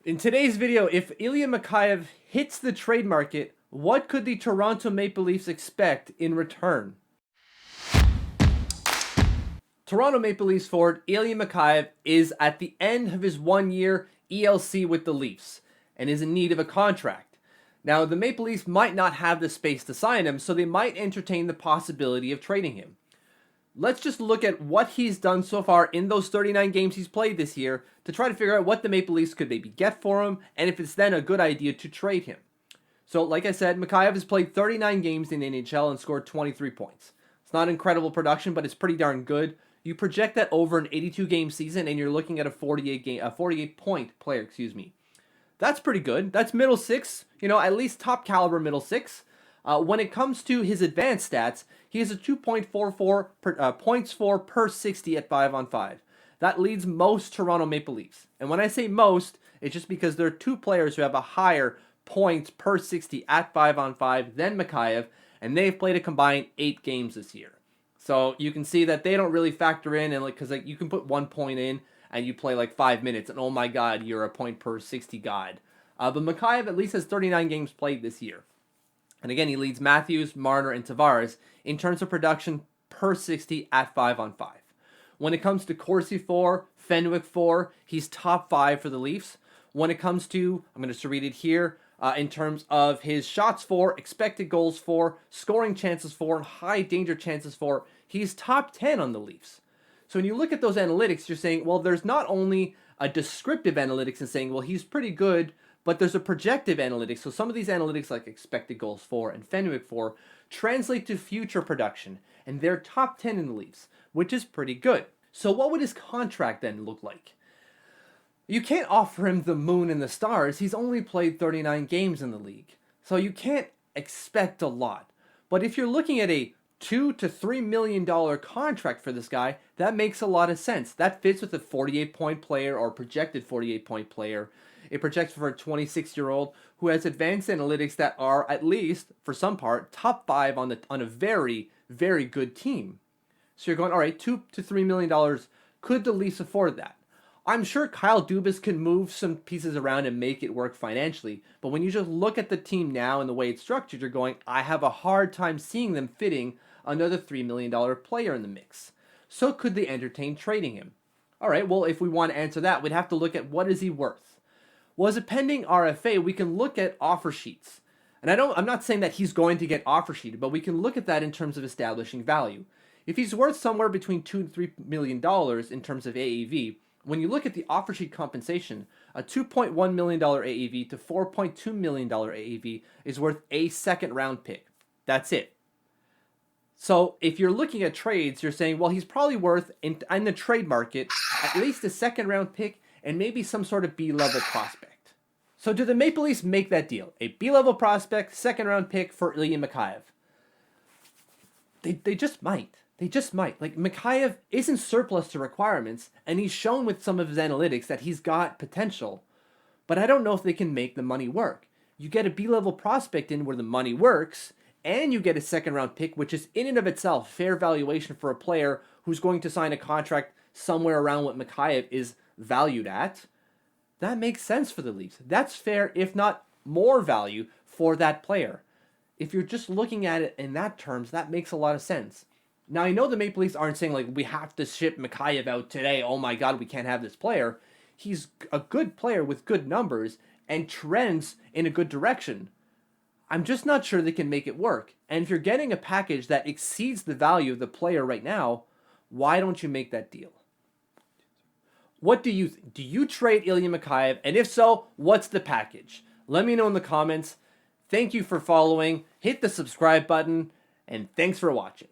In today's video, if Ilya Mikheyev hits the trade market, what could the Toronto Maple Leafs expect in return? Toronto Maple Leafs forward Ilya Mikheyev is at the end of his 1-year ELC with the Leafs and is in need of a contract. Now, the Maple Leafs might not have the space to sign him, so they might entertain the possibility of trading him. Let's just look at what he's done so far in those 39 games he's played this year to try to figure out what the Maple Leafs could maybe get for him and if it's then a good idea to trade him. So, like I said, Mikheyev has played 39 games in the NHL and scored 23 points. It's not incredible production, but it's pretty darn good. You project that over an 82-game season, and you're looking at a 48-point player, That's pretty good. That's middle six, at least top caliber middle six. When it comes to his advanced stats, he has a 2.44 points for per 60 at 5-on-5. That leads most Toronto Maple Leafs. And when I say most, it's just because there are two players who have a higher points per 60 at 5-on-5 than Mikheyev, and they've played a combined 8 games this year. So you can see that they don't really factor in, and because you can put 1 point in and you play 5 minutes, and oh my god, you're a point per 60 god. But Mikheyev at least has 39 games played this year. And again, he leads Matthews, Marner, and Tavares in terms of production per 60 at 5-on-5. When it comes to Corsi 4, Fenwick 4, he's top 5 for the Leafs. When it comes to, I'm going to read it here, in terms of his shots for, expected goals for, scoring chances for, and high danger chances for, he's top 10 on the Leafs. So when you look at those analytics, you're saying, well, there's not only a descriptive analytics and saying, well, he's pretty good, but there's a projective analytics. So some of these analytics, like expected goals for and Fenwick for, translate to future production, and they're top 10 in the Leafs, which is pretty good. So what would his contract then look like? You can't offer him the moon and the stars. He's only played 39 games in the league, so you can't expect a lot. But if you're looking at a $2 to $3 million contract for this guy, that makes a lot of sense. That fits with a 48-point player or projected 48-point player. It projects for a 26-year-old who has advanced analytics that are, at least for some part, top 5 on a very, very good team. So you're going, all right, $2 to $3 million. Could the Leafs afford that? I'm sure Kyle Dubas can move some pieces around and make it work financially, but when you just look at the team now and the way it's structured, you're going, I have a hard time seeing them fitting another $3 million player in the mix. So could they entertain trading him? All right, well, if we want to answer that, we'd have to look at what is he worth. Well, as a pending RFA, we can look at offer sheets. And I'm not saying that he's going to get offer sheeted, but we can look at that in terms of establishing value. If he's worth somewhere between $2 and $3 million in terms of AAV, when you look at the offer sheet compensation, a $2.1 million AAV to $4.2 million AAV is worth a second-round pick. That's it. So if you're looking at trades, you're saying, well, he's probably worth, in the trade market, at least a second-round pick and maybe some sort of B-level prospect. So do the Maple Leafs make that deal? A B-level prospect, second-round pick for Ilya Mikheyev? They just might. They just might. Mikheyev isn't surplus to requirements, and he's shown with some of his analytics that he's got potential. But I don't know if they can make the money work. You get a B-level prospect in where the money works, and you get a second-round pick, which is in and of itself fair valuation for a player who's going to sign a contract somewhere around what Mikheyev is valued at. That makes sense for the Leafs. That's fair, if not more value, for that player. If you're just looking at it in that terms, that makes a lot of sense. Now, I know the Maple Leafs aren't saying, we have to ship Mikheyev out today. Oh my god, we can't have this player. He's a good player with good numbers and trends in a good direction. I'm just not sure they can make it work. And if you're getting a package that exceeds the value of the player right now, why don't you make that deal? What do you think? Do you trade Ilya Mikheyev? And if so, what's the package? Let me know in the comments. Thank you for following. Hit the subscribe button. And thanks for watching.